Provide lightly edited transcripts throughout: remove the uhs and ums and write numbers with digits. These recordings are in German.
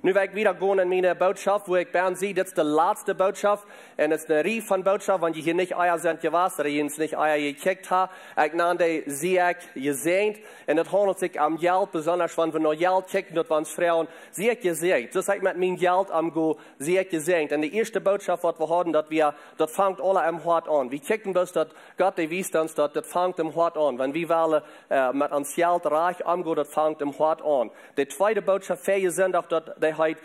Nu werde ich wieder gehen in meine Botschaft, wo ich Bern sehe, das ist die letzte Botschaft. Und es ist eine Reihe von Botschaften, wenn die hier nicht Eier sind gewesen, oder jens nicht Eier gekickt haben. Ich nenne sie gesehen. Und es handelt sich am Geld, besonders wenn wir noch Geld kicken, dort waren es Frauen, sie hat gesehen. Das ich mit meinem Geld am Go, sie hat gesehen. Und die erste Botschaft, die wir haben, das fängt alle am Hort an. Wir kicken das, dass Gott, der wisst uns, das fängt am Hort an. Wenn wir wollen, mit uns Geld reich angehen, das fängt am Hort an. Die zweite Botschaft, für sind auch, dass die halt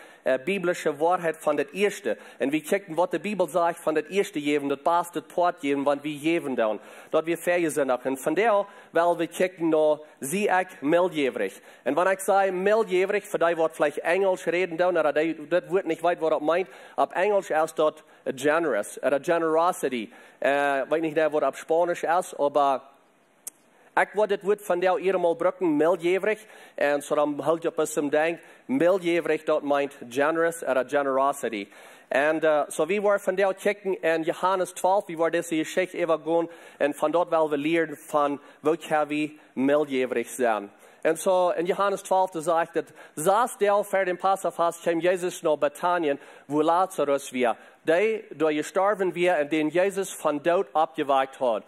biblische Wahrheit von der erste. Und wir kicken, was die Bibel sagt, von der erste geben, das beste Port geben, wenn wir geben dann. Dort wir Ferien sind auch. Und von der, weil wir kicken noch, sie ich milljährig. Und wenn ich sage milljährig, für die wird vielleicht Englisch reden dann, oder das wird nicht weit, was das meint. Ab Englisch ist dort generous, oder generosity. Weiß nicht, was ab Spanisch ist, aber ich wollte das Wort von der mal brücken, milljährig. Und so dann halt ich bis zum Denk, milljährig dort meint generous oder generosity. Und so wir waren von der kicken in Johannes 12, wir waren diese Geschichte übergehen und von dort wollen wir lernen von, wo kann wir milljährig sein. Und so in Johannes 12, da sagt es, saß der für den Passafast, kam Jesus nach Bethanien, wo Lazarus war. Der, der gestorben war und den Jesus von Tod abgewagt hat.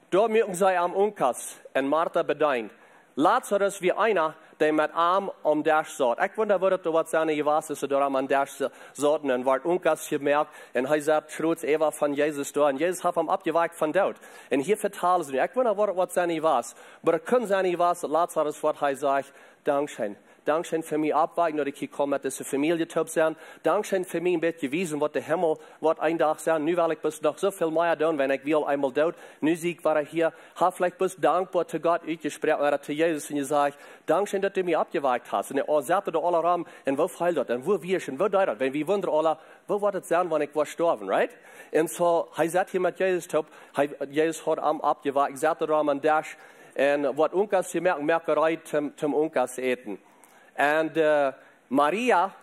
Dort mögen sie am Unkas und Martha bedeint. Lazarus wie einer, der mit Arm am Dash satt. Ich wundere, wo das was seine gewesen ist, der am Dash satt und war Unkas gemerkt und er sagt, schreit Eva von Jesus da und Jesus hat ihm abgewagt von dort. Und hier vertalen sie, ich wundere, wo das was seine was. Aber es können seine was, Lazarus, was er sagt, Dankeschön. Dankeschön für mich abweichen, dass ich hier komme, dass die Familie top sein. Dankeschön für mich ein bisschen gewesen, was der Himmel, was ein Tag sein. Nu will ich bis noch so viel mehr tun, wenn ich will einmal dort. Nu sieg war ich hier. Hab vielleicht bis dankbar zu Gott gesprochen oder zu Jesus und gesagt, Dankeschön, dass du mich abgewagt hast. Und er sagte da alle Raum, und wo feilt das, und wo wir und wo da wenn wir wundern alle, wo war das sein, wenn ich war gestorben, right? Und so, er sagt hier mit Jesus top, Jesus hat am abgewagt, ich sagte da am Dash, und was Unkas gemerkt, Merkerei zum Unkas eten. Und Maria,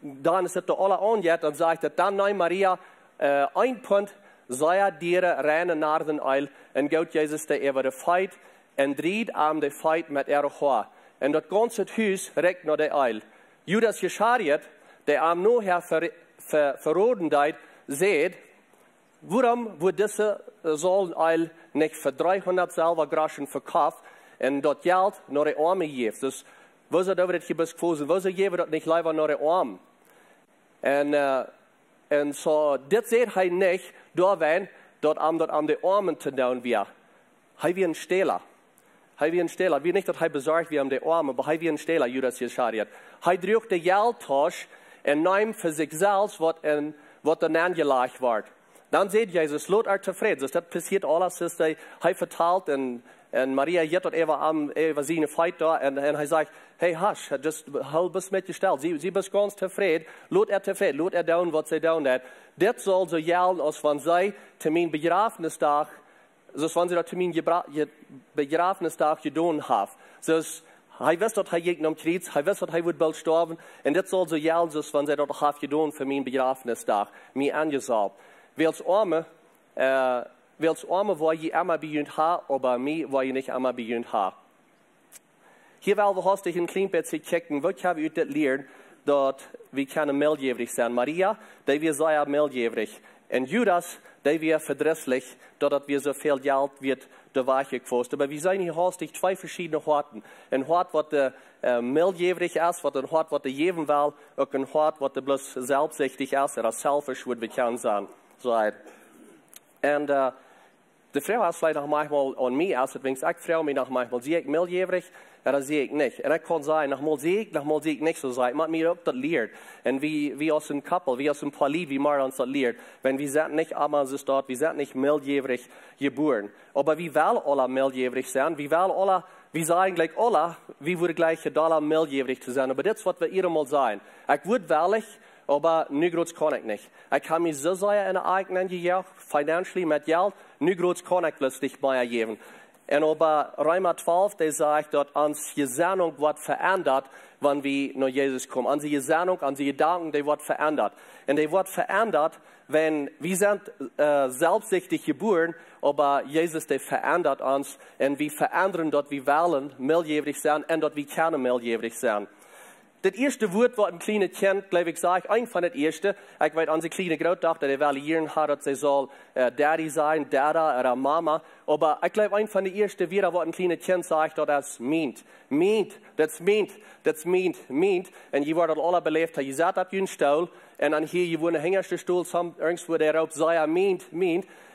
dann ist es alle angeht und sagt, dann nein Maria, ein Punt, sei dir reine nach den Eil, und geht Jesus der über der Feit, und dreht am der Feit mit ihrer Haar. Und das ganze Haus regt nach der Eil. Judas Ischariot, der am nur her verroden deit, seht, warum wird diese Eil nicht für 300 Silbergroschen verkauft, und dort Geld nach der Arme gibt. Wo ist das hier bis gefunden? Wo ist das nicht lieber nach der Arm? Und so, das seht er nicht, dort an den Armen zu tun wir. Er wie ein Stehler. Er wie ein Stehler. Wie nicht, dass er besorgt wie an den Armen, aber er wie ein Stehler, Judas Ischariot. Er drückt die Geldtasche und nimmt für sich selbst, was dann angelegt wird. Dann seht Jesus, lot er zufrieden. Das passiert alles, dass er verteilt und Maria geht dort über seine Feit da und er sagt, hey, hush, just halt bis mitgestellt. Sie bist ganz zufrieden. Lot er zufrieden. Lot er down, was sie down hat. Das soll so gelten, als wenn sie zu meinem Begrafenistag, als wenn sie das zu meinem Begrafenistag getan haben. So, er weiß, dass er gegen am Kreuz, er weiß, dass er wird bald sterben. Und das soll so gelten, als wenn sie das auch getan für meinen Begrafenistag. Mir angesagt. Als Arme war ich immer beginnt haben, aber mir war ich nicht immer beginnt haben. Hier wollen wir heute ein klein bisschen checken, was haben wir das lernen, dass wir keine milljährig sein. Maria, die wir sehr milljährig. Und Judas, die wir verdrisslich, dass wir so viel Geld wird der Weiche gekostet. Aber wir sehen hier heute zwei verschiedene Horten. Ein Hort, was milljährig ist, ein Hort, was geben will, und ein Hort, was bloß selbstsüchtig ist, oder selfish, würde wir können sagen. So. Und die Frau ist vielleicht noch manchmal an mich aus, deswegen ich frage mich noch manchmal, sehe ich milljährig oder sehe ich nicht? Und ich kann sagen, nochmal sehe ich nicht so sein. Man hat mir auch das lehrt. Und wie aus einem Couple, wie aus einem Pali, wie man uns das lehrt. Wenn wir sind nicht einmal so dort, wir sind nicht milljährig geboren. Aber wir wollen alle milljährig sein. Wir sagen gleich alle, wir würden gleich $1 milljährig zu sein. Aber das ist, was wir ihr mal sein. Ich würde wirklich, aber nu groß kann ich nicht. Ich kann mir so sehr in der eigenen Jahr, finanziell mit Geld, nu groß kann ich das nicht mehr geben. Und aber Römer 12, der sagt, dass uns Gesinnung wird verändert, wenn wir nach Jesus kommen. Unsere Gesinnung, unsere Gedanken, die wird verändert. Und die wird verändert, wenn wir sind selbstsüchtig geboren, aber Jesus, der verändert uns und wir verändern dort, wir wollen milljährig sein und dort wir können milljährig sein. das erste Wort, was ein kleines Kind, glaube ich, sagt, ein von das erste, ich weiß, unsere kleine Großtochter, die evaluieren hat, dass sie soll Daddy sein, Dada oder Mama, aber ich glaube, ein von den ersten Wörtern, was ein kleines Kind sagt, das meint. Meint, das meint. Und je wird alle belebt, je seid auf den Stuhl, und dann hier, je wohnen hängerste Stuhl, irgendwo der Raub sei, meint.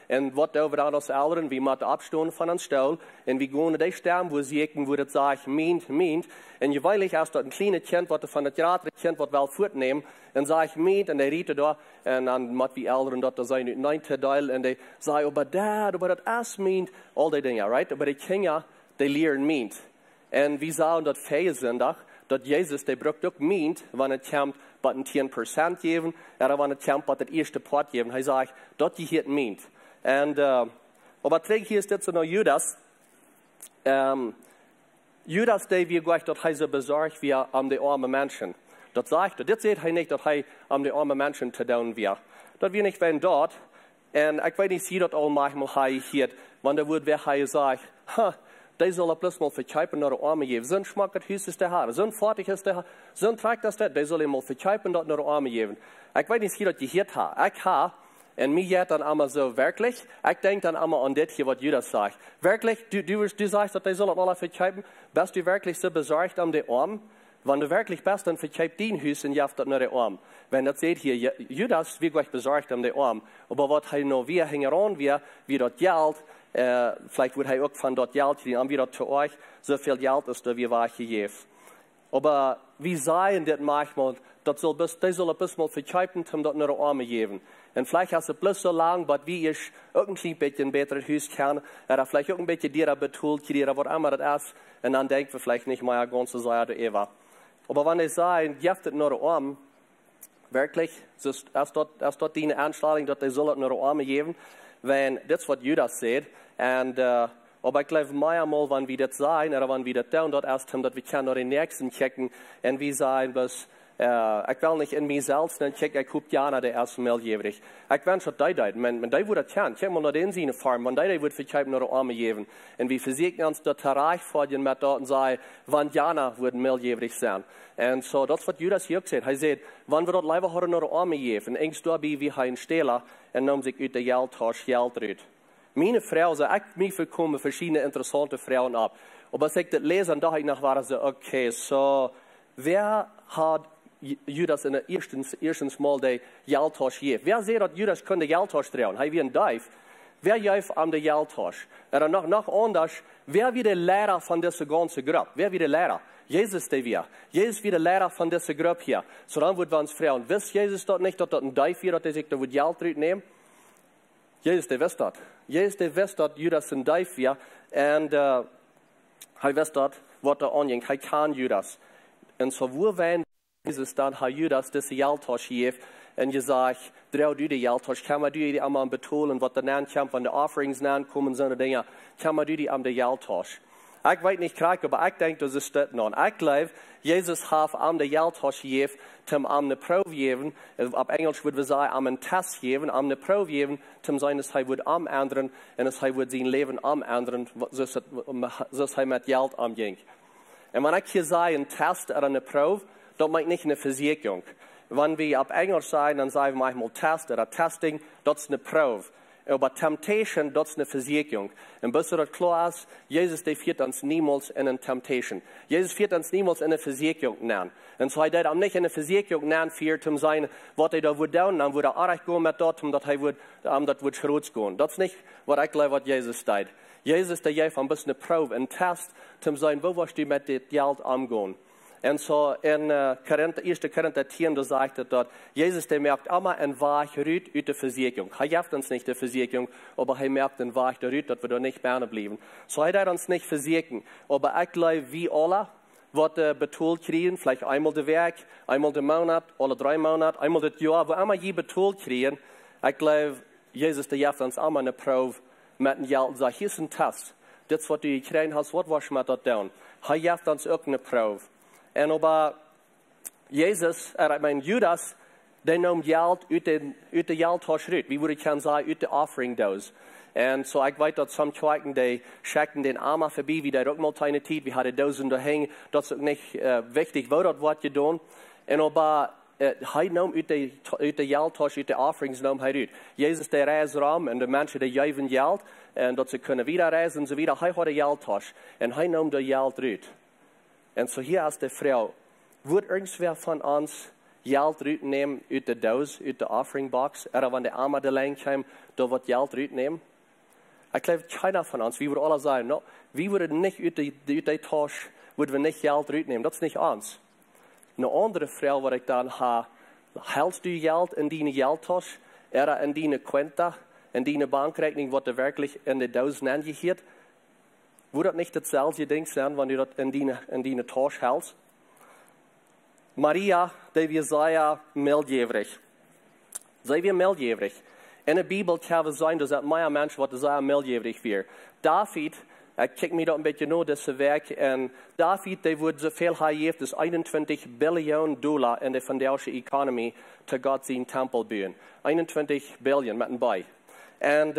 Und was over aan als ouderen, wie moeten afstonden van een stoel. En wie gaan die staan, wo sie wo das sagt, meent. En je weilig, als dat een kleine kind, wat van het grotere kind, wat wel voortnemen, en sagt, meent, en die rieten daar, en dan moet wie ouderen dat zijn uit 9 deel, en die zeggen, aber dat as meent, al die dingen, right? Aber die kinderen, die leren meent. En wie zouden dat feiern zondag, dat Jezus, die brukt ook meent, wanneer het komt, wat een 10% geven, en wanneer het komt, wat het eerste part geven. Hij zegt, dat je het meent. Und, aber trägt hier ist jetzt noch Judas. Judas, der wie gesagt, dass er so besorgt wie die armen Menschen. Das sagt er. Das sieht er nicht, dass er die armen Menschen zu tun wird. Das wir nicht wenn dort. Und ich weiß nicht, sie das auch manchmal hier, wenn der Wort wer sagt, die soll bloß mal verkaufen nach der Arme geben. So ein schmackert Hüs ist der Haar, so ein fertig ist der Haar, so ein Trägt das der, die soll ihm mal verkaufen nach der Arme geben. Ich weiß nicht, sie das gehört hat. Ich habe. Und mir geht dann einmal so, wirklich, ich denke dann einmal an das hier, was Judas sagt. Wirklich, du sagst, dass die sollen alle verkaufen, bist du wirklich so besorgt um die Arm? Wenn du wirklich bist, dann verkauft den Hüs und jaft das nur die Arm. Wenn das seht hier, Judas, wie gleich besorgt um die Arm. Aber was er noch, wie hängen an, wie das Geld, vielleicht wird er auch von dort Geld kriegen, wie das zu euch, so viel Geld ist da, wie war ich gegeben. Aber wie sagen das manchmal, die soll ein bisschen verkaufen, um das nur die Arme geben. Und vielleicht hast du bloß so lange, was wie ich irgendwie ein bisschen besser Haus kann, oder vielleicht auch ein bisschen dir betont, was immer das ist, und dann denken wir vielleicht nicht mehr ganz so sehr, Eva. Aber wenn ich sage, giftet nur die Arme, wirklich, ist dort die Anstellung, dass die sollen nur die Arme geben, wenn das, was Judas sagt, und, aber ich glaube, manchmal, wenn wir das sagen, oder wenn wir das tun, dort erst haben, dass wir können noch den Nächsten checken, und wir sagen, was, ich will nicht in mich selbst, dann check, ich gucke ja nach der ersten Meldgeber. Ich will schon die, wenn die würde kennen, check mal nach den Sinne fahren, wenn die würde verkaufen nach der Arme geben. Und wir versuchen uns dort erreichen, mit dort und sagen, wann Jana würden Meldgeber sein. Und so, das, was Judas hier gesagt hat, er sagt, wenn wir dort lieber haben nach der Arme geben, engst du wie ein Stehler, und nimmt sich aus der Geldtasche Geld raus. Meine Frau, so ich mich bekomme verschiedene interessante Frauen ab. Aber als ich das lese, dann dachte ich nach, war so, okay, so, wer hat Judas in der ersten Mal die Geldtasche gegeben? Wer sieht, dass Judas die Geldtasche drehen? Er wie ein Dief. Wer gibt an der Geldtasche? Oder noch anders, wer wird der Lehrer von dieser ganzen Gruppe? Wer wird der Lehrer? Jesus, der wir. Jesus wird der Lehrer von dieser Gruppe hier. So dann würden wir uns fragen, wisst Jesus dort nicht, dass das ein Dief wird, dass er sich da Geld nehmen? Jesus, der wisst das. Jesus, der wisst, dass Judas ein Dief wird. Und er wisst das, was er angeht. Er kann Judas. Und so, wo werden Jesus dann hat Judas diese Geldtasche gegeben und gesagt, dreh du die Geldtasche, kann man die einmal betonen, was dann kommt, wenn die Offerings kommen, so eine Dinge, kann man die an der Geldtasche. Ich weiß nicht, aber ich denke, das ist das noch. Ich glaube, Jesus hat an der Geldtasche gegeben, um eine Probe geben, auf Englisch würde wir sagen, einen Test geben, eine Probe geben, um sein, dass er wird am ändern und dass er wird sein Leben am ändern, so dass er mit Geld umging. Und wenn ich hier sage, ein Test oder eine Probe, das meint nicht eine Versicherung. Wenn wir auf Englisch sagen, dann sagen wir manchmal Test oder Testing, das ist eine Probe. Aber Temptation, das ist eine Versicherung. Und bis das klar ist, Jesus, der führt uns niemals in eine Temptation. Jesus führt uns niemals in eine Versicherung nennen. Und so hat er nicht in eine Versicherung nennen, führt, um sein, was er da wird tun, dann würde er auch gehen mit dort, um das wird schrots gehen. Das ist nicht, was ich glaube, was Jesus sagt. Jesus, der gibt ein bisschen eine Probe, einen Test, um sein, wo wirst du mit dem Geld umgehen. Und so in 1. Korinther 10, da sagt er dort, Jesus, der merkt immer ein Weich rüt aus der Versicherung. Er gibt uns nicht die Versicherung, aber er merkt ein Weich rüt, dass wir da nicht gerne bleiben. So hat er uns nicht versichern. Aber ich glaube, wie alle, was betont kriegen, vielleicht einmal der Werk, einmal der Monat, alle 3 Monate, einmal das Jahr, wo immer je betont kriegen, ich glaube, Jesus, der gibt uns immer eine Probe mit dem Geld und sagt, hier ist ein Test. Das, was du gekriegt hast, was warst du mit das tun? Er gibt uns auch eine Probe. Und aber Jesus, Judas, die nemen geld uit de geldtas uit. Wie würde ich können sagen, uit de Offering-Dose. Und so, ich weiß, dass some Kirchen, die schicken den Armen vorbei, wie der auch mal eine Zeit, wie hat er Dosen da hängen, das ist nicht wichtig, wo das wird getan. Und aber, hij nam uit de geldtas, uit de offerings nam hij uit. Jezus de reisraam en de mensen die geven geld en dat ze kunnen weer reizen en zo weer. Hij had de geldtas en hij nam de geld uit. En zo hier als de vrouw, wordt irgendwer van ons geld uitnemen uit de doos, uit de offeringbox? En wanneer de armen de lijn kwam, daar wordt geld uitnemen? Ik geloof keiner van ons, wie würden alle sagen, no, wie würden nicht uit de tas, würden wir nicht geld uitnemen? Dat is niet ons. Een andere vrouw wat ik dan heb, hältst du geld in die geldtas, in die Quenta, in die bankrekening, wat er wirklich in de duizend aangegeven? Wordt dat niet hetzelfde ding zijn, wanneer je dat in die tas hältst? Maria, die wir sehr meldjävrig. Zij weer meldjävrig. In de Bibel kan we zijn dat meer mensen wat sehr meldjävrig weer. David, ik kijk me dat een beetje naar deze werk. En David, die wordt zoveel gegeven, dus $21 biljoen in de vandaagse economie, te God zijn tempel bouwen. 21 biljoen met een bij. En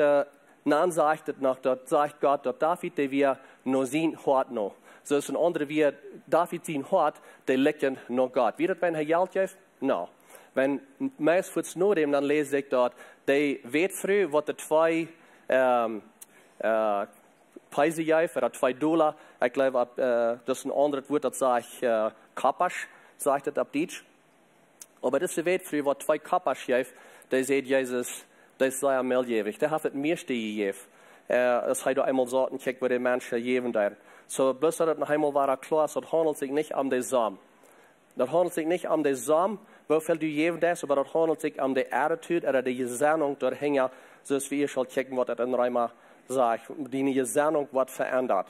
dan zegt het nog, dat zegt God, dat David, die weer nog zijn hart nog. Zoals een andere weer, David zijn hart, die likken naar God. Wie dat bij een geld geeft? Nou. Wenn meest voets nodig, dan lees ik dat die weet vroeg wat de twee prijzen geeft, of $2. Ik geloof, dat is een ander woord dat zegt kappas, zegt het op Duits. Maar deze weet vroeg wat 2 kappas geeft, die zegt Jezus, dat is zeer meldjävrig. Die heeft het meeste gegeven. Als hij daar eenmaal zat en kijkt wat de mensen geven daar. So, bloß dat het nog eenmaal waar klar is, dat handelt zich niet om de zaam. Dat handelt zich niet om de zaam, hoeveel du geven is, maar dat handelt zich om de attitude en de gezendung doorheen, zoals we hier zal kijken wat het in Rijma zegt. Die gezendung wordt veranderd.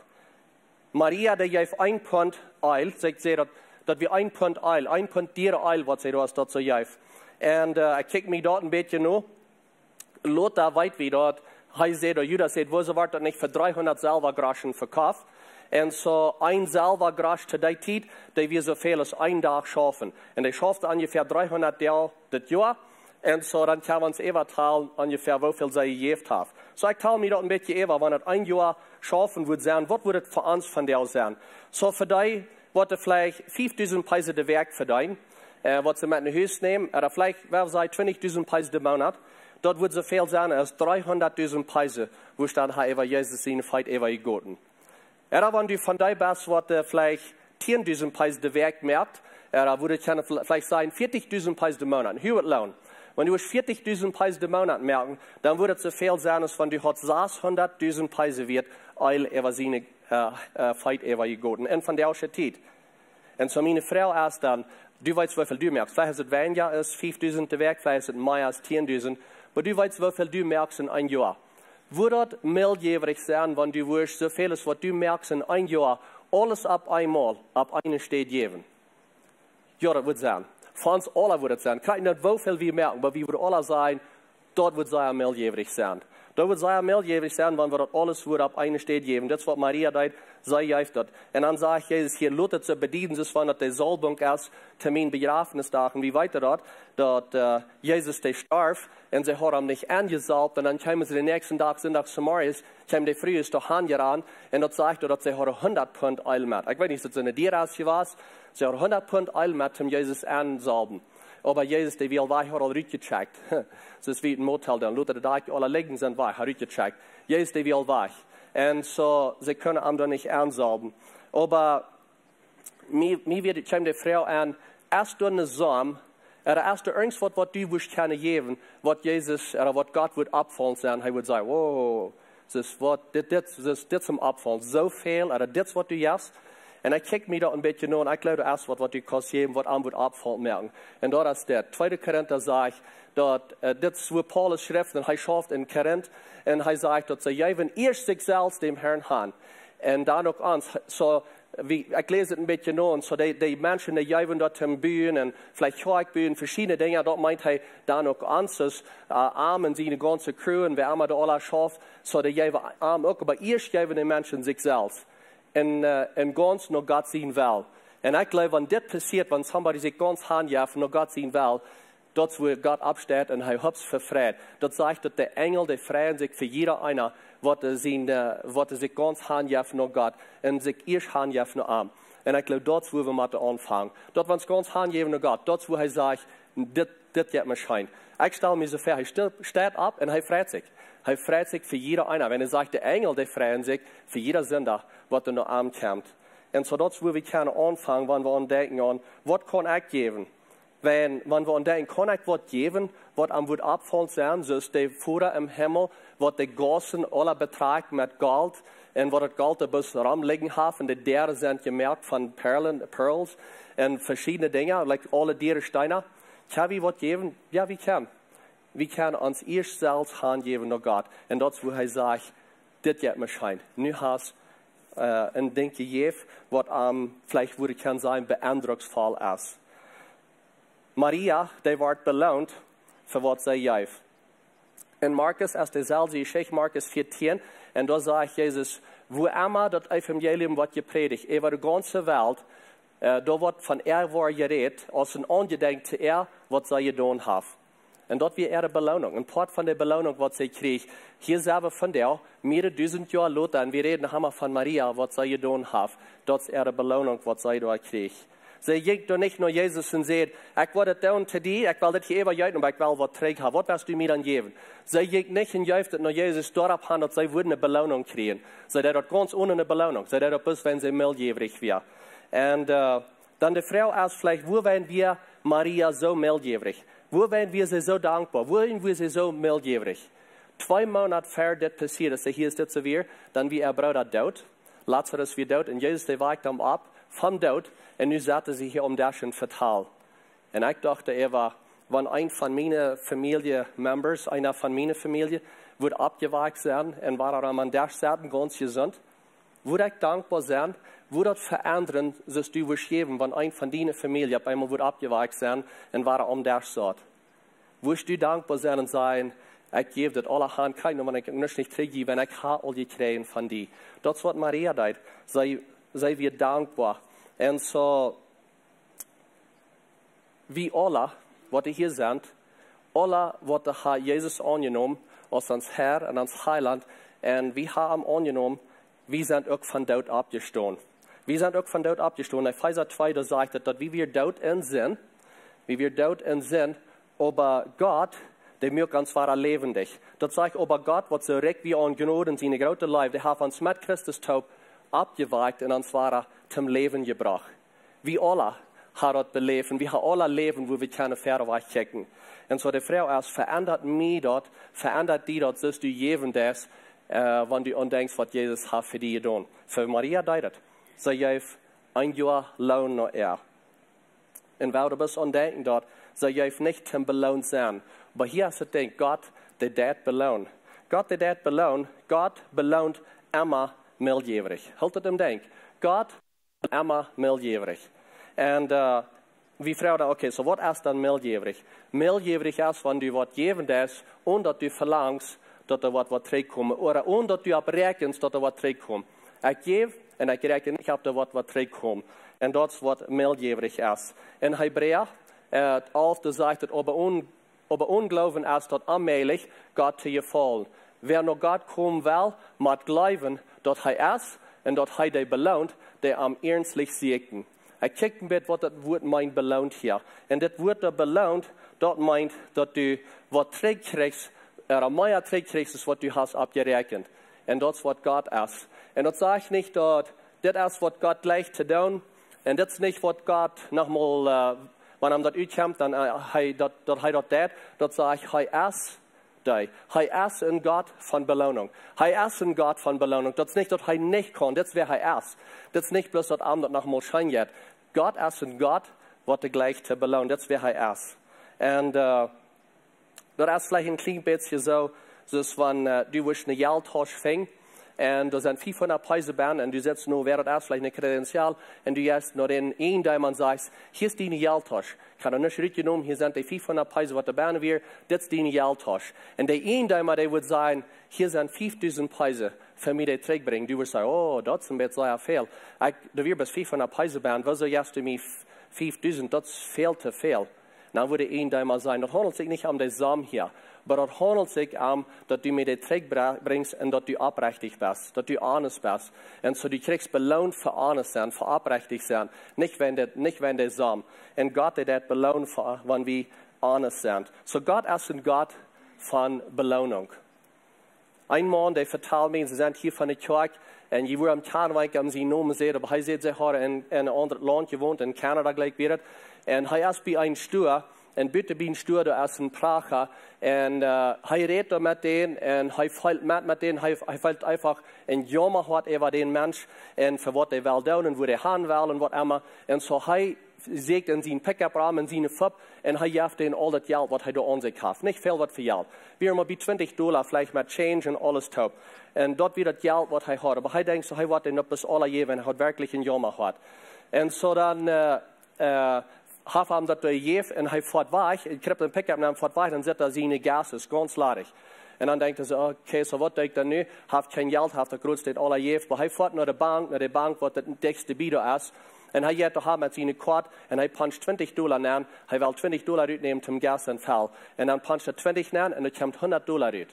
Maria, die geeft 1 pond oil, zegt ze dat we 1 pond oil, 1 pond dieren wat ze was dat ze geeft. En ik kijk me dat een beetje nu. Lothar weet wie dat, hij zei dat Judas zei, wo ze wordt dat niet voor 300 Silbergroschen verkauft. En zo 1 Silbergrosch te die tijd, die we zoveel als 1 dag schaffen. En die schafft ongeveer 300 Jahre dit jaar. En zo dan kan we ons even talen, ongeveer hoeveel zij gegeven heeft. Zo ik taal me dat een beetje even, wanneer het 1 jaar schaffen wordt zijn, wat wordt het voor ons van der zijn? Zo voor die wordt er vielleicht 5.000 Peise de werk verdienen, wat ze met een huis nemen, er vielleicht, wer zei, 20.000 Peise de maand. Dat wordt zoveel zijn als 300.000 Peise, wo dan hij even Jezus zijn feit even gegoten. Wenn du von dir bist, was vielleicht 10.000 Peise de werk merkt, würde ich vielleicht sagen 40.000 Peise de Monat, Huurlohn. Wenn du 40.000 Peise de Monat merken, dann würde es so viel sein, als wenn du 600.000 Peise wird, eil über seine Feit über gegoten. Und von der Zeit. Und so meine Frau ist dann, du weißt, wie viel du merkst. Vielleicht ist es weniger als 5.000 de werk, vielleicht ist es mehr als 10.000, aber du weißt, wie viel du merkst in einem Jahr. Würde das meldjävrig sein, wenn du wirst, so vieles, was du merkst in einem Jahr, alles auf einmal, auf eine Stelle geben? Ja, das wird sein. Für uns alle würde es sein. Kein nicht, wie viel wir merken, aber wir würden alle sein, dort wird sehr meldjävrig sein. Dort wird sehr meldjävrig sein, wenn wir das alles würde auf eine Stelle geben. Das ist, was Maria deit, sei geeft dat. Und dann sage ich, Jesus, hier Luther zu bedienen, das war nicht der Salbung erst, Termin Begrafenistag, und wie weiter dort, dass Jesus der starb, und sie haben ihn nicht angesalbt, und dann kamen sie den nächsten Tag, sind nach Samarias, kamen die frühest doch angerannt, und dort sagt er, dass sie 100 Pfund Öl mit. Ich weiß nicht, ob es eine Dierasse war, sie haben 100 Pfund Öl mit, um Jesus ansalben. Aber Jesus, der will weich, hat all rütgecheckt. Das ist wie ein Motel, dann Luther, der alle Legen sind weich, hat rütgecheckt. Jesus, der will weich. Und so, sie können ihn da nicht ansalben. Aber mir wird die Frau an, erst durch eine Samen, erst durch irgendwas, was du willst können geben, was Jesus, was Gott wird abfallen sein, er wird sagen, wow, das ist zum Abfallen. So viel, oder das, was du hast. Und ich kijk mir da ein bisschen an, und ich glaube, erst was du kannst geben, was an wird abfallen merken. Und da ist der 2. Korinther sagt, dass das ist, wo Paulus schrift, und er schafft in Korinth, und er sagt, dass sie geben erst sich selbst dem Herrn an. Und dann auch uns, so, ich lese es ein bisschen an, so die Menschen, die geben dort im Bühnen, und vielleicht Kirchbühnen, verschiedene Dinge, dort meint er dann auch uns, das Armen, sie eine ganze Crew, und wer immer da alle schafft, so die geben Arm auch, aber erst geben die Menschen sich selbst. En ganz nur Gott zien wil. En ik geloof, wenn das passiert, wenn somebody sich ganz handjaft, nur Gott zien wil, dort wo Gott absteht und er hab's verfreit. Dort sagt, dass der Engel, die freuen sich für jeder einer, was sich ganz handjeft nach Gott und sich erst handjeft nach ihm. Und ich glaube, dort wo wir mit anfangen. Dort, wenn es ganz handjeft nach Gott, dort wo er sagt, das geht mir schein. Ich stelle mir so vor, er steht ab und er freut sich. Er freut sich für jeder einer. Wenn er sagt, der Engel, die freuen sich für jeder Sünder, was er nach ihm kommt. Und so dort wo wir können anfangen, wenn wir denken an, was kann ich geben? Wenn wir denken, kann ich was geben, was am wird abfallen sein, so ist der Führer im Himmel, was die Gassen alle beträgt mit Gold, und was das Gold ein bisschen rumliegen hat, und die Dere sind gemerkt von Pearls, und verschiedene Dinge, like alle Dere Steine. Kann wir was geben? Ja, wir können. Wir können uns erst selbst hingeben nach Gott. Und das, wo er sagt, das geht mir schein. Nu hast ein Ding gegeben, was vielleicht würde ich sein, beeindrucksvoll ist. Maria, die wird belohnt für was sie gab. In Markus, als derselbe Geschichte, Markus 14, und da sagt Jesus, wo immer das Evangelium wird gepredigt, über die ganze Welt, da wird von war geredet, als ein Angedenk zu was sie getan hat. Und dort wird ihre Belohnung. Ein Part von der Belohnung, was sie kriegt, hier selber von der, mehrere 1000 Jahre später, und wir reden immer von Maria, was sie getan hat. Dort ist ihre Belohnung, was sie da kriegt. Sie geht doch nicht nur Jesus und sagt, ich will das tun zu dir, ich will das hier übergeben, aber ich will was trägt haben. Was wirst du mir dann geben? Sie geht nicht und jäuft nur Jesus darauf an, dass sie eine Belohnung kriegen. Sie hat dort ganz ohne eine Belohnung. Sie hat dort bis, wenn sie mildjährig wird. Und dann die Frau ist vielleicht, wo werden wir Maria so mildjährig? Wo werden wir sie so dankbar? Wo werden wir sie so mildjährig? 2 Monate vor das passiert ist, hier ist das so wie, dann wie ihr Bruder tot, Lazarus wird tot, und Jesus, der weicht ihm ab vom Tod, und nu satte sie hier das schon fatal. Und ich dachte, wenn ein von meinen Familie-Members, einer von meiner Familie, wird abgeweicht sein, und war am das satten ganz gesund, würde ich dankbar sein, würde das verändern, dass du wirst geben, wenn ein von deiner Familie auf einmal wird abgeweicht sein, und war das satt. Wirst du dankbar sein und sagen, ich gebe das alle Hand, kein Nummer, ich nicht kriegen, wenn ich all gekriegt von dir. Das ist, was Maria tut. Sei wir dankbar. Und so, wie alle, was hier sind, alle, was Jesus angenommen, als uns Herr und uns Heiland, und wir haben angenommen, wir sind auch von dort abgestoßen. Wir sind auch von dort abgestoßen. In Epheser 2, da sagt er, dass wir dort sind, aber Gott, der mir ganz war lebendig. Das sagt, aber Gott, was so recht wie an Gnade und seine große Leib, der hat uns mit Christus taub abgeweicht und uns war zum Leben gebracht. Wir alle haben das belebt und wir haben alle Leben, wo wir keine Pferde wegchecken. Und so die Frau erst verändert mich dort, verändert die dort, dass du geben das, wenn du andenkst, was Jesus hat für dich getan. Für Maria das. Sie gab ein Jahr Lohn nach ihr. Und weil du bist andenken dort, sie gab nicht zum Belohn sein. Aber hier ist das Ding, Gott, der das belohnt. Gott, der das belohnt, Gott belohnt immer mildjährig. Haltet im Denk. Gott immer mildjährig. Und wie Frau da, okay, so was ist dann mildjährig? Mildjährig ist, wenn du was geben das und dass du verlangst, dass da was zurückkommt. Oder und dass du abrechnest, dass da was zurückkommt. Ich gebe und ich rechne nicht ab, dass was zurückkommt. Und das ist, was mildjährig ist. In Hebräer, auf der Seite, aber Unglauben ist dort allmählich Gott zu gefallen. Wer noch Gott kommen will, muss glauben, dass er ist und dass er dich belohnt, der am ernstlich siegen. Ich kicke ein bisschen, was das Wort meint belohnt hier. Und das Wort da belohnt, das meint, dass du was zurückkriegst, oder mehr zurückkriegst, als was du hast abgerechnet. Und das ist, was Gott ist. Und das sage ich nicht, dass das ist, was Gott gleich zu tun. Und das ist nicht, was Gott nochmal, wenn er das utkommt, dann das sage ich, er ist da. Er ist ein Gott von Belohnung. Er ist ein Gott von Belohnung. Das ist nicht, dass er nicht kann, das wäre er ist. Das ist nicht bloß, dass er das nochmal scheint. Gott ist ein Gott, was er gleich zu belohnen, das wäre er ist. Und das ist vielleicht ein klein bisschen so, dass wenn du eine Geldtasche fängst, und da sind 500 Preise bei, und du setzt nur, wer das ist, vielleicht eine Kredenzial, und du gehst nur in einen, der man sagt, hier ist deine Geldtasche. Ich habe nicht richtig genommen, hier sind die 500 Preise, was da bei wird, das ist deine Geldtasche. Und der eine, der würde sagen, hier sind 5000 Preise, für mich die zurückbringen. Du würdest sagen, oh, das ist ein bisschen sehr viel. Da wird bis 500 Preise bei, wieso hast du mir 5000, das ist viel zu viel. dann würde ihn da mal sein. Das handelt sich nicht um den Samen hier, aber das handelt sich dass du mir den Trick bringst und dass du aufrichtig bist, dass du honest bist. Und so du kriegst belohnt für honest sein, für aufrichtig sein, nicht wenn der Samen. Und Gott hat das belohnt, wenn wir honest sind. So Gott ist ein Gott von Belohnung. Ein Mann, der vertelt mir, sie sind hier von der Kirche, und je wurde am Kahnwijk am sie nomen sehen, aber er sieht sich heute in einem anderen Land gewohnt, in Kanada gleich wieder. Und er ist bei einem Stuhl, und bitte bei einem Stuhl, da ist ein Prager, und er redet mit denen, und er fällt mit denen, er fällt einfach in Jammer hat über den Mensch, und für was er will tun, und wo er hin will, und was immer. Und so er sägt in seinen Pickup-Rahmen, in seine Fub, und er gibt ihnen all das Geld, was er da an sich hat. Nicht viel, was für Geld. Wir haben bei $20, vielleicht mit Change und alles top. Und dort wird das Geld, was er hat. Aber er denkt so, er wird ihn bis alle geben, wenn er wirklich ein Jammer hat. Und so dann, hat er das gegeben, und er fährt weg, er kriegt den Pickup, und er fährt weg, und sieht er seine Gas, ist ganz leerig. Und dann denkt er so, okay, so was denkt er nu? Hat kein Geld, hat er größte alle gegeben. Aber er fährt nach der Bank, was das nächste Bieter ist. Und er geht da mit seiner Karte, und er puncht $20 an, er will $20 mitnehmen zum Gas und Fall. Und dann puncht er 20 an, und er kommt $100 raus.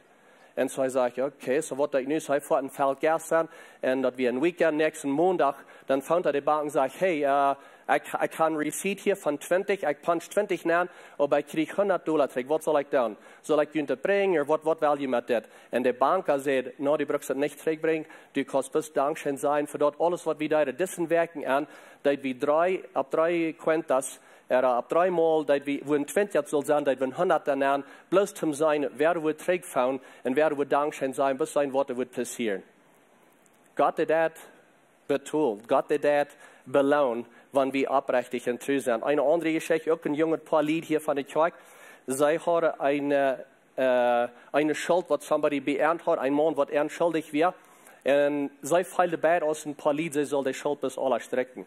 Und so sagt er, okay, so was ich nu, so er fährt ein Fall Gas an, und das wir ein Weekend, nächsten Montag, dann fand er die Bank und sagt, hey, ich kann Receipt hier von 20, ich punch 20 an, aber ich kriege $100 zurück, was soll ich tun? Soll ich die bringen, oder was will ich mit das? Und die Banker sagt, no, die brauchst du nicht zurückbringen, du kannst bis Dankeschön sein für dort alles, was wir da diesen werken an, dass wir ab drei Quintas, ab 3 Mal, dass wir, wo ein 20 soll sein, dass wir 100 dann an, bloß zum sein, wer wird zurückfahren, und wer wird Dankeschön sein, bis sein Wort wird passieren. Gott hat das betont, Gott hat das belohnt, wenn wir aufrichtig und treu sind. Eine andere Geschichte, auch ein junger paar Lied hier von der Kirche. Sie haben eine Schuld, was somebody beernt hat, ein Mann, was schuldig war. Und sie feilte beid aus ein paar Lied, sie soll die Schuld bis alle strecken.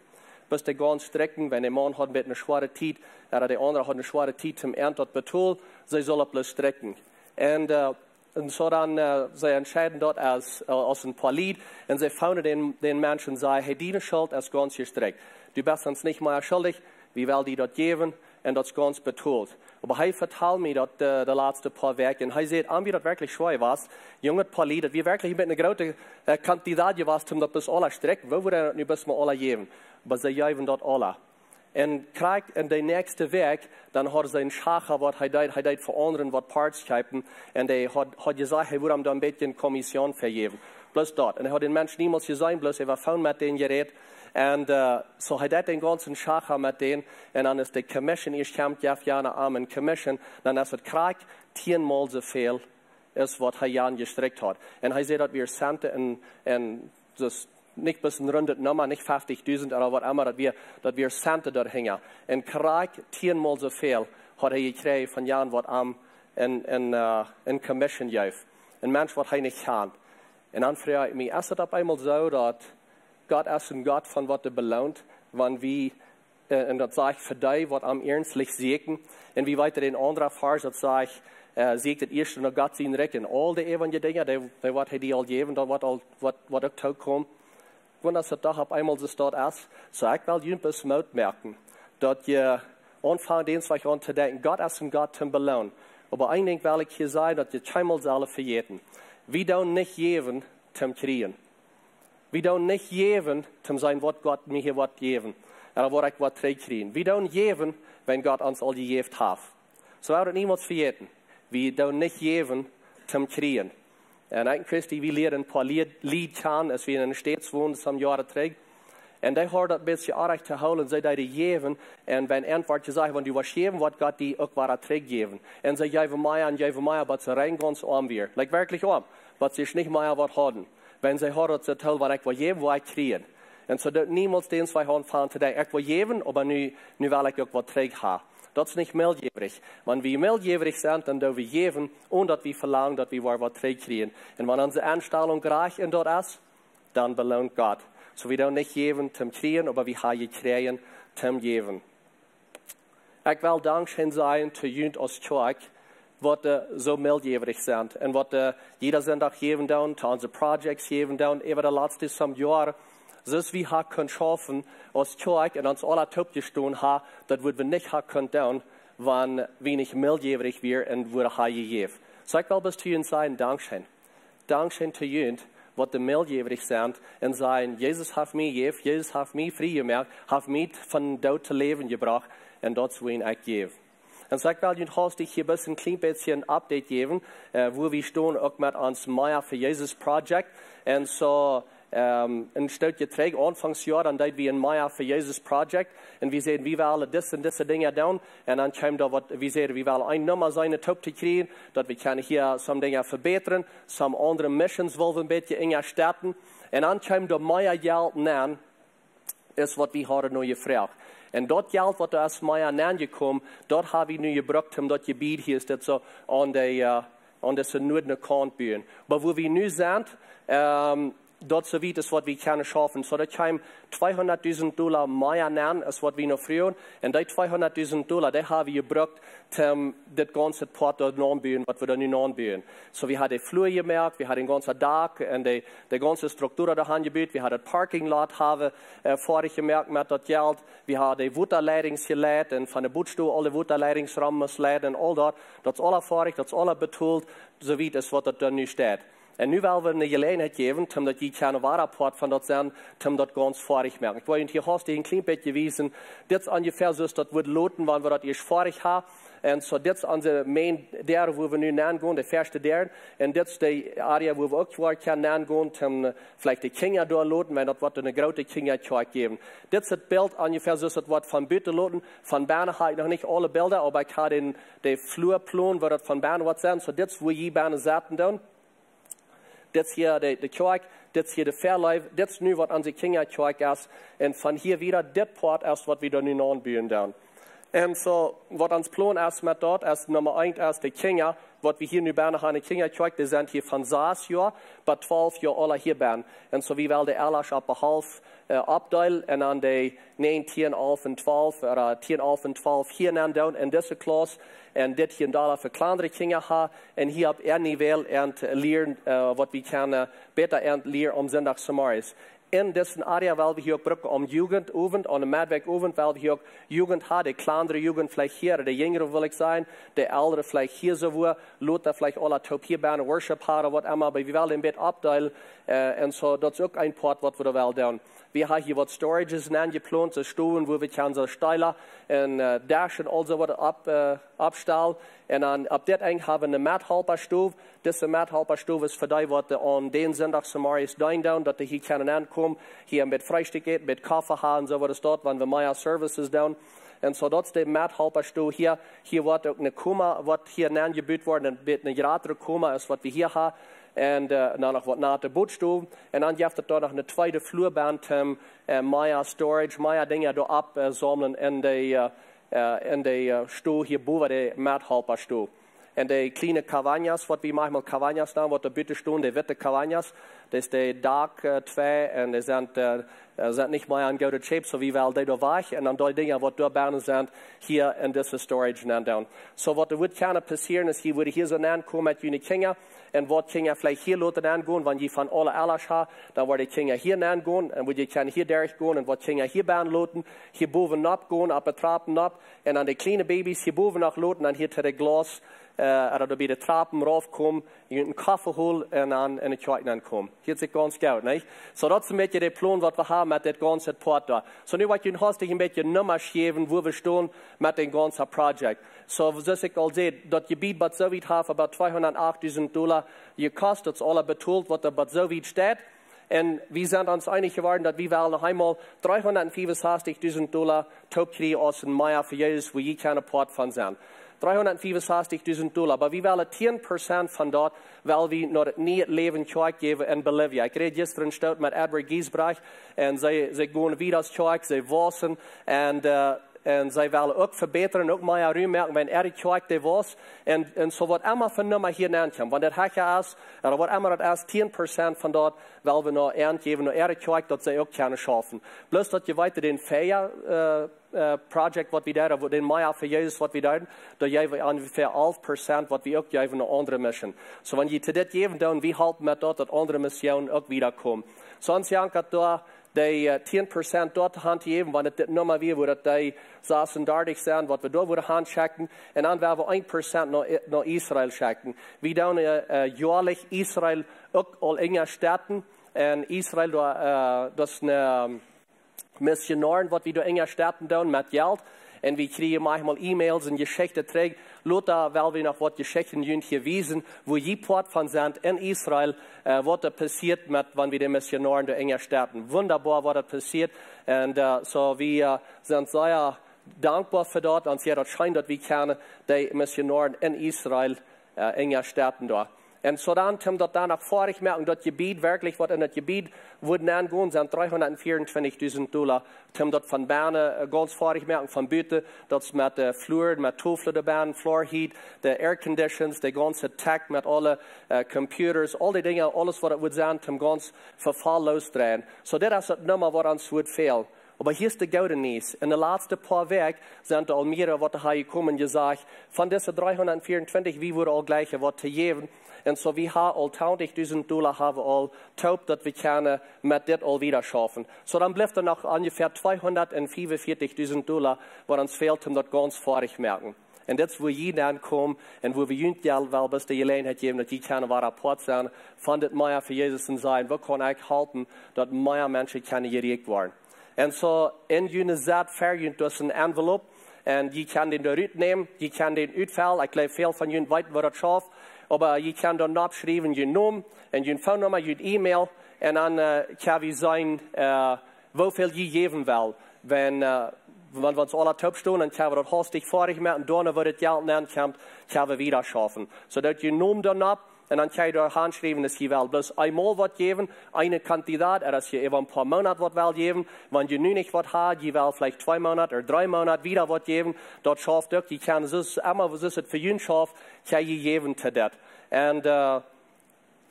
Bis die ganze strecken, wenn der Mann hat mit einer schweren Zeit, oder der andere hat eine schwere Zeit zum Ernten betont, sie soll bloß strecken. Und so dann, sie entscheiden dort aus ein paar Lied, und sie faunen den Menschen und sagen, hey, die Schuld ist ganz gestreckt. Du bist uns nicht mehr schuldig, wie will die dort geben, und das ganz betont. Aber er vertelt mir dort die letzten paar Werke, und er sagt, wie das wirklich schwer war, junge paar Lied, dass wir wirklich mit einer großen Quantität gewasst haben, dass das alle strecken, wo wir das nicht bis mal alle geben. Aber sie geben dort alle. Und kriegt in den nächsten Weg, dann hat er seinen Schacher, was er deit für anderen, was Parts schreiben, und er hat gesagt, er würde ihm da ein bisschen Kommission vergeben. Bloß dort. Und er hat den Menschen niemals gesehen, bloß er war vorhin mit denen geredet. Und so hat er den ganzen Schacher mit denen, und dann ist die Commission, ich kam Jahre an in Commission, dann ist es krieg 10-mal so viel, ist was er Jan gestreckt hat. Und er sagt, dass wir Sante und das nicht bis ein rundet Nummer, nicht 50.000 oder was immer, dass wir Sante dort hängen. Und krieg 10-mal so viel hat er gekriegt von Jan, was am in Commission jäuf. Ein Mensch, was er nicht kann. Und dann frage ich mich, ist es auf einmal so, dass Gott ist ein Gott von was er belohnt, wenn wir, und das sage ich für die, was am ernstlich segnen, und wie weiter in anderer Vers, das sage ich, segnet erst und Gott sein Recken. All die evangelische Dinge, die was er die all geben, was auch tau kommt. Wenn das doch auf einmal so dort ist, so ich will jemals merken, dass ihr anfangen, den zwei an zu denken, Gott ist ein Gott zum Belohnen. Aber ein Ding will ich hier sagen, dass ihr keinmal alle verjäten. Wir tun nicht geben zum Kriegen. Wir tun nicht geben zum sein, was Gott mir hier was geben. Oder was ich was kriegen. Wir tun geben, wenn Gott uns all gegeben hat. So wird niemals verjäten. Wir tun nicht geben zum Kriegen. Und ich Christi, wir lernen ein paar Lied kennen, als wir in den Städten wohnen, das haben Jahre trägt. Und die haben das ein bisschen auch zu holen, und sie da geben. Und wenn Antwort gesagt, wenn du was geben, wird Gott die auch was geben. Und sie geben mehr, aber sie rein ganz arm wir. Like wirklich arm. Was sie nicht mehr was haben. Wenn sie hören, sie tun, was ich will geben, was ich kriegen. Und so dort niemals den zwei Hand fahren zu denken, ich will geben, aber nu will ich auch was trägt haben. Das ist nicht meldjährig. Wenn wir meldjährig sind, dann dürfen wir geben, und dass wir verlangen, dass wir was trägt kriegen. Und wenn unsere Anstellung reich in dort ist, dann belohnt Gott. So wir dürfen nicht geben zum Kriegen, aber wir haben gekriegt zum Geben. Ich will dankbar sein zu Jünd aus Kirche, was so meldjährig sind. Und was jeder Sonntag geben tun, zu unseren Projects geben tun, über die letzten Jahre. So ist wie wir können schaffen, aus Kirche und uns alle Top gestehen haben, das wird wir nicht können tun, wann wenig mildjährig wir und wurde gegeben. So ich will bis zu ihnen sagen, Dankeschön. Dankeschön zu ihnen, was die mildjährig sind, und sagen, Jesus hat mich gegeben, Jesus hat mich frei gemacht, hat mich von Tod zu leben gebracht, und das will ich geben. Und so ich will Ihnen heute hier ein klein bisschen ein Update geben, wo wir stehen, auch mit uns Meier für Jesus Project. Und so, ein Stück trägt Anfangsjahr, dann dort wir ein Meier für Jesus Project. Und wir sehen, wie wir alle diese und diese Dinge tun. Und dann kommt da, wir sehen, wie wir alle eine Nummer seine Top zu kriegen, dass wir können hier some Dinge verbessern, some andere Missions wollen wir ein bisschen enger starten. Und dann kommt da Meier Geld an, ist, was wir heute noch gefragt. Und dort Geld, was da aus Meier angekommen, dort habe ich nu gebracht, um dort Gebiet hier ist, das so an das nur eine Kant bühen. Aber wo wir nu sind, dort so weit ist, was wir können schaffen. So, da kam $200.000 mehr an, als was wir noch früher. Und die $200.000, die haben wir gebraucht, um das ganze Port dort anzubauen, was wir da nicht anbauen. So, wir haben die Flur gemerkt, wir haben den ganzen Dach und die ganze Struktur da angebaut. Wir haben das Parking Lot vorher gemerkt mit das Geld. Wir haben die Wasserleitungen gelegt und von der Bootstuhl alle Wasserleitungsrahmen gelegt und all das. Das ist alles fertig, das ist alles betont, so weit ist, was da nicht steht. Und nu wollen wir eine Gelegenheit geben, um das die keine Rapport von dort sein, um das ganz fertig merken. Ich wollte Ihnen hier heute ein klein bisschen gewesen, das ist ungefähr so, das wird loten, wenn wir das erst fertig haben. Und so, das ist unser Main, der, wo wir nu nachgehen, der erste der. Und das ist die Area, wo wir auch nachgehen können, um vielleicht die Kinder dort loten, wenn das wird eine große Kinderkirche geben. Das ist das Bild ungefähr so, das wird von Bitte loten. Von Bern habe ich noch nicht alle Bilder, aber ich habe den Flurplan, wo das von Bern wird sein. So, das, wo die Bern Seiten tun. Das hier die Kirche, das hier der Verleih, das ist nu, was unsere Kinderkirche ist. Und von hier wieder, das Port ist, was wir da nun anbauen dann. Und so, was uns Plan ist mit dort, ist Nummer 1 ist die Kinder, was wir hier nu Bern haben, die Kinderkirche, die sind hier von 6 Jahren bis 12 Jahre alle hier Bern. Und so, wie will die Erlasch ab halb abteilen und dann die 9, 10, 11 und 12, oder 10, 11 und 12 hier nennen down in diese Klasse. Und das hier $1 für kleinere Kinder haben. Und hier ab Niveau und lernen, was wir können, besser lernen Sonntag Samaris. In dieser Area, weil wir hier auch brauchen, Jugendabend, an dem Medwegabend, weil wir hier auch Jugend haben, die kleinere Jugend vielleicht hier, der jüngere will ich sein, der ältere vielleicht hier so wo, Leute vielleicht alle top hier bei einer Worship haben, oder was immer, aber wir wollen ein bisschen abteilen, und so, das ist auch ein Part, was wir da wollen tun. Wir haben hier was Storages angeplant, so Stufen, wo wir können so Steiler und Dash und all so was abstellen. Und dann, ab das eigentlich haben wir eine Mathalperstufe. Diese Mathalperstufe ist für die, was an den Sonntag Samaris down, dass die hier können ankommen, hier mit Frühstück geht, mit Kaffee haben, so was dort, wenn wir mehr Services down. Und so, das ist die Mathalperstufe hier. Hier wird auch eine Kuma, was hier angebaut worden, eine gratere Kuma ist, was wir hier haben. Und dann noch was nach der Bootstuhl. Und dann gibt es da noch eine zweite Flurbahn, mehr Storage, mehr Dinge da absammeln in der Stuhl hier, wo wir die Mathalperstuhl. Und die kleinen Cabañas, was wir manchmal Cabañas nennen, was da bitte stehen, die witte Cabañas, das ist die Dark 2 und die sind nicht mehr in guter Shape, so wie wir die da weich. Und dann die Dinge, was da Bern sind, hier in dieser Storage nennen. So, was da wird gerne passieren, ist, hier würde hier so ankommen mit jenen Kindern. Und was Kinder vielleicht hier lassen angehen, wenn die von alle Erlasch haben, dann werden die Kinder hier angehen, und die können hier durchgehen, und was Kinder hier bauen lassen, hier boven abgehen, ab der Trappen ab, und dann die kleinen Babys hier boven nach lassen, dann hier zu der Glas, oder da bei den Trappen raufkommen, einen Kaffee holen, und dann in die Kirche ankommen. Hier ist es ganz gut, nicht? So, das ist ein bisschen der Plan, was wir haben mit dem ganzen Port da. So, nun wollte ich Ihnen heute ein bisschen Nummer geben, wo wir stehen mit dem ganzen Projekt. So, wie ich all sehe, das Gebiet, was so weit hat, about $208.000 gekostet, das ist alles betont, was da so weit steht. Und wir sind uns einig geworden, dass wir noch einmal $365.000 top kriegen aus dem Meier für Jesus, wo je keine Port von sind. $365.000, aber wir wollen 10% von dort, weil wir noch nie Leben Kirche geben in Bolivia. Ich rede gestern Stout mit Edward Giesbrecht, und sie gehen wieder als Kirche, sie wachsen, und sie wollen auch verbessern, auch mehr rübermerken, wenn die Kirche was, und so was immer von Nummer hier ankommt. Wenn das Hacker ist, oder was immer das ist, 10% von dort, weil wir noch Ernst geben, noch die Kirche, dass sie auch gerne schaffen. Bloß, dass ihr weiter den Feier, Project, was wir da, den Meier für Jesus, was wir da geben wir ungefähr 11%, was wir auch geben, noch andere Mission. So, wenn ihr zu das geben, dann wir halten mit dort, dass andere Missionen auch wiederkommen. Sonst jankert da, die 10% dort handgeben, wenn es das nochmal wie, wo die 36 sind, was wir dort wieder handschicken, und dann werden wir 1% nach Israel schicken. Wir dann jährlich Israel auch all enger Städten, und Israel, das ist eine Missionaren, was wir da enger Städten tun, mit Geld. Und wir kriegen manchmal E-Mails und Geschichten trägt. Lothar, weil wir noch was Geschichten hier wiesen, wo je Port von sind in Israel, was da passiert mit, wenn wir die Missionaren da enger starten. Wunderbar, was da passiert. Und so wir sind sehr dankbar für dort. Und ja, das scheint, dass wir können die Missionaren in Israel enger starten da. Und so dann, dort danach vorig merken, das Gebiet wirklich, was in das Gebiet wurden angehen, sind $324.000. Dort von Berne ganz vorig merken, von Büte, das mit der Flur, mit Tofle der Bern, Floor Heat, der Air Conditions, der ganze Tech mit alle Computers, all die Dinge, alles, was wird sein, ganz Verfall losdrehen. So das ist das Nummer, was uns wird fehlen. Aber hier ist der gute News. In den letzten paar Wochen sind all mehrere, was da gekommen gesagt, von diesen 324, wie wurde all gleiche, was zu geben. Und so wir haben all $20.000 haben all taub, dass wir können mit das all wieder schaffen. So dann bleibt noch ungefähr $245.000, was uns fehlt, um das ganz vorig merken. Und das, wo jeder ankommt und wo wir jüngst weil bis die Gelegenheit geben, dass die keine Rapport sein, von das mehr für Jesus sein, wo kann ich halten, dass mehr Menschen keine gerecht werden. Und so in jene Zeit verjünt durch ein Envelope und die kann den da nehmen, die kann den Utfall, ich glaube viel von jenen weit, wo das schafft, aber je kann dann abschreiben, je Namen und je Phone-Nummer, je E-Mail und dann kann wir sein, wie viel je geben will. Wenn wir uns alle top stehen, dann können wir das hastig vorig machen und dann, wo das Geld kommt, können wir wieder schaffen. So dass je Namen dann ab und dann kann ich da handschreiben, dass ich will bloß einmal was geben, eine Kandidat, dass hier eben ein paar Monate was will geben. Wenn ihr nun nicht was habt, ihr will vielleicht 2 Monate oder 3 Monate wieder was geben, dort schafft ihr, die kann es immer, was ist es für ihn schafft, kann ihr geben zu das.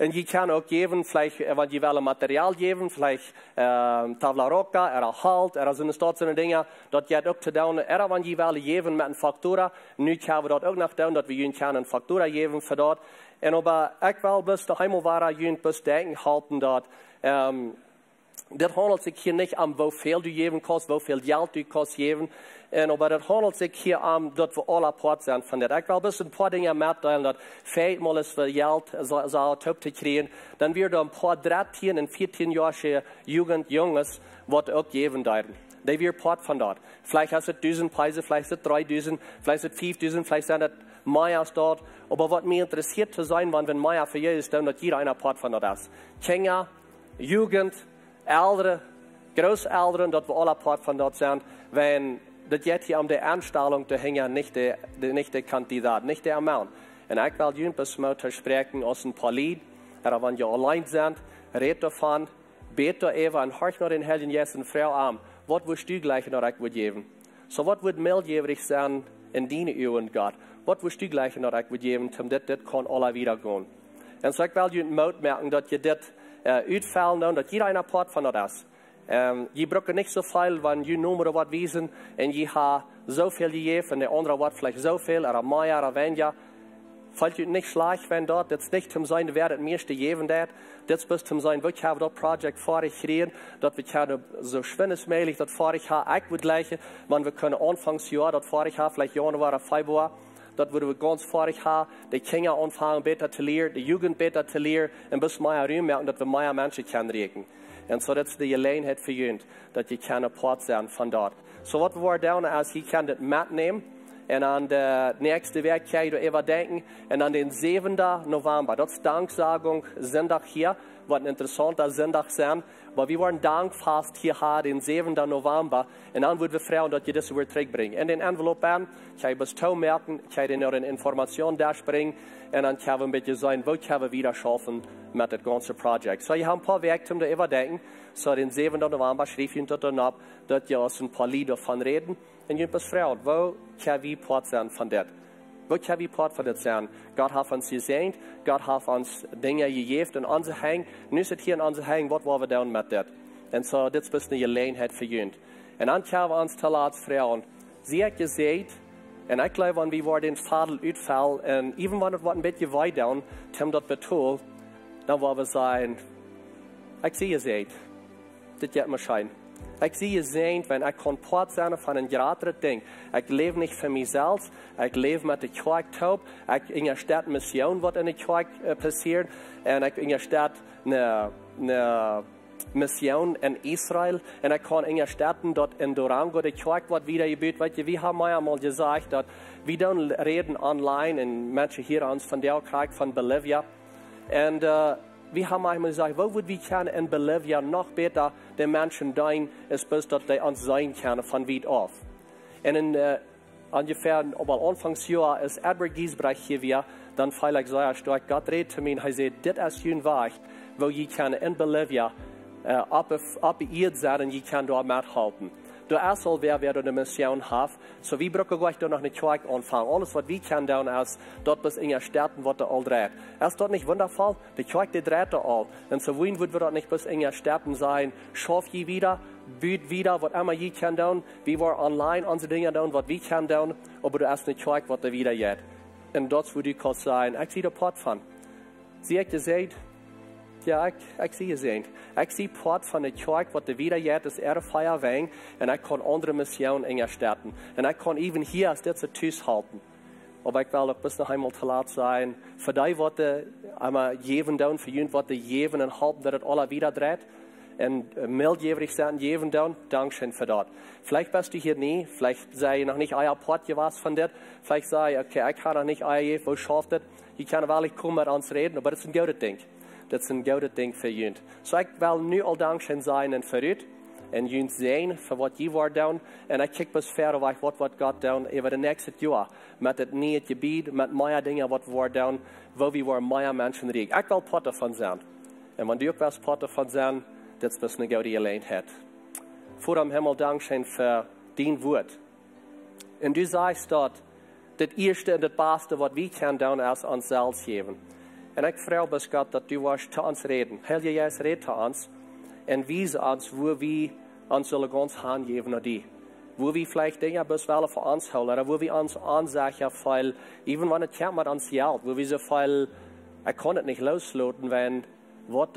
Und je kann auch geben, vielleicht, wenn ihr will Material geben, vielleicht Tavla Rocca, Halt, sind dort so Dinge, dort geht auch zu tun, wenn ihr will geben mit einer Faktura, nu können wir dort auch noch tun, dass wir ihnen eine Faktura geben für dort. Und aber ich will bis daheim war, jüngst bis denken halten dort, das handelt sich hier nicht um, wie viel du geben kannst, wie viel Geld du kannst geben. Aber das handelt sich hier um, dass wir alle Part sind von das. Ich will bis ein paar Dinge mitteilen, dass mal ist für Geld so top zu kriegen. Dann wird ein paar 13- und 14-jährige Jungs, was auch geben dürfen. Die wird Part von dort. Vielleicht hast du 1000 Preise, vielleicht sind es 3000, vielleicht sind es 5000, vielleicht sind es mehr dort. Aber was mich interessiert zu sein, wenn mehr für Jesus dann, dass jeder einer Part von dort ist. Kinder, Jugend, Ältere, Großeltern, dass wir alle Part von dort sind, wenn das geht hier um die Anstellung, da hängt nicht der Kandidat, nicht der Amount. Und ich will Ihnen bis mal sprechen aus ein paar Lied, oder wenn ihr allein sind, redet davon, betet eben und hört noch den Heiligen Jesus und Frau an, was willst du gleich noch ich geben? So was wird meldjährig sein in deinen Augen, Gott? Was willst du gleich noch ich geben, damit das kann alle wieder gehen? Und so ich will Ihnen Mut merken, dass ihr das uitfallen, dass jeder einer Part von dort ist. Je braucht nicht so viel, wenn je nur oder was wissen, und je hat so viel gegeben, und der andere hat vielleicht so viel, oder mehr, oder weniger. Fällt nicht schlecht, wenn dort, das nicht zum sein, wer das meiste geben wird, das bis zum sein, wir haben das Projekt vorig kriegen, dass wir können so schön als möglich, das vorig haben, ich würde gleiche, wenn wir können Anfangsjahr, das vorig haben, vielleicht Januar oder Februar, das würden wir ganz vorig haben, die Kinder anfangen besser zu lernen, die Jugend besser zu lernen, und bis mehr Raum merken, dass wir mehr Menschen können reden. Und so das ist die Gelegenheit für uns, dass ihr keine Part sein von dort. So was wir da als ihr könnt das mitnehmen, und an der nächste Werk kann ich immer denken, und an den 7. November, das ist Danksagung, Sonntag hier, was ein interessanter Sonntag sein, weil wir wollen Dankfast hier haben, den 7. November, und dann würden wir fragen, dass ihr das über zurückbringen. In den Envelopen kann ich bis merken, kann ich noch eine Information da springen, und dann kann wir ein bisschen sein, wo können wir wieder schaffen mit dem ganzen Projekt. So, ich habe ein paar Werke, um da überdenken. So, den 7. November schrieb ich dann ab, dass ihr aus ein paar Lieder von reden, und ihr bis fragen, wo können wir Part sein von das? Wo können wir Part von das sein? Gott hat uns gesehen, Gott hat uns Dinge gegeben, und uns hängen, nun ist es hier in uns hängen, was wollen wir tun mit das? Und so, das ist eine Gelegenheit für uns. Und dann können wir uns als Frauen, sie hat gesagt, und ich glaube, wenn wir den Faden ausfallen, und even wenn es ein bisschen weiter ist, das betont, dann wollen wir sagen, ich sehe es nicht. dit gaat me schijn. Ik zie je zijn, wenn ik kan part zijn van een grotere ding. Ik leef niet voor mezelf, ik leef met de kerk taub. Ik in een stad mission wat in de kerk passiert. En ik in een stad een mission in Israël. En ik kan in een stad dat in Durango de kerk wordt wiedergebeut. Weet je, we hebben mij einmal gezegd dat we dan reden online en mensen hier ons van der krijgen van Bolivia. En we haben einmal gesagt, wo würden wir können in Bolivia noch besser den Menschen dienen, als bis dass die uns sein können von weit auf. Und in ungefähr am Anfangsjahr ist Edward Giesbrecht hier wieder, dann feil ich sehr stark, Gott redet zu mir, er sagt, das ist ein Weg, wo ihr kann in Bolivia abgeirrt sein und ihr kann dort mithalten. Der erste wer eine Mission hat, so wir brauchen gleich da noch eine Kirche anfangen. Alles, was wir können tun, ist, dort bis in der Städten, was da all dreht. Ist dort nicht wundervoll? Die Kirche, die dreht da all. Und so wollen wir dort nicht bis in der Städten sein. Schaff je wieder, büt wieder, was immer je kann tun. Wir wollen online unsere Dinge tun, was wir können tun. Aber du hast eine Kirche, was da wieder geht. Und dort würde ich kurz sein, ich sehe da Port von. Sie hat gesagt, ja, ich sehe es nicht. Ich sehe Port von der Kirche, was wieder jetzt ist, Feier wegen, und ich kann andere Missionen in der Stadt. Und ich kann even hier als das Tüß halten. Aber ich will auch bis noch einmal zu laut sein. Für die Worte einmal jeven down, für jeden Worte jeven und halten, dass das alle wieder dreht. Und mildjährig sein, jeven down, Dankeschön für das. Vielleicht bist du hier nie, vielleicht sei noch nicht euer Port was von das. Vielleicht sei, okay, ich kann noch nicht euer wo schafft das. Ich kann wirklich kommen mit uns reden, aber das ist ein gutes Ding. Dat is een goede ding voor jullie. So ik wil nu al dankzij zijn en vooruit. En jullie zien voor wat jullie worden doen. En ik kijk pas verder wat God doen over de nächste jaar. Met het nieuwe gebied, met meer dingen wat we worden doen. Waar we worden meer mensen rijk. Ik wil potten van zijn. En wanneer ik was potten van zijn, dat is een goede gelegenheid. Voor hem helemaal dankzij voor die woord. En du sagst dat het eerste en het beste wat we kunnen doen is onszelf geven. En ik vraag bij God dat u was te ons reden. Heel je juist redt te ons. En wijze ons waar we ons zullen ons aangeven naar die. Waar we vielleicht dingen best wel voor ons houden. Waar we ons aanzeggen veel. Even wanneer het gaat met ons geld. Waar we zo veel. Ik kan het niet loslaten. Wenn wat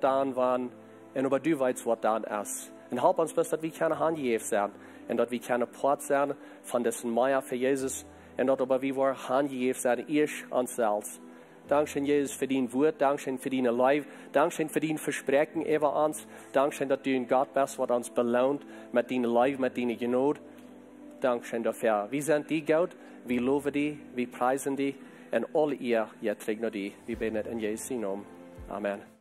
dan waren. En aber du weißt wat dan is. En help ons best dat we kunnen aangeven zijn. En dat we kunnen praat zijn van dessen Meier voor Jezus. En dat aber we worden aangeven zijn eerst onszelf. Dankeschön, Jesus, für dein Wort. Dankeschön für deine Liebe. Dankeschön für dein Versprechen über uns. Dankeschön, dass du ein Gott bist, was uns belohnt mit deiner Liebe, mit deiner Gnade. Dankeschön dafür. Wir sind die Gott. Wir loben dich. Wir preisen dich. Und alle ihr trägt noch die. Wir beten in Jesu Namen. Amen.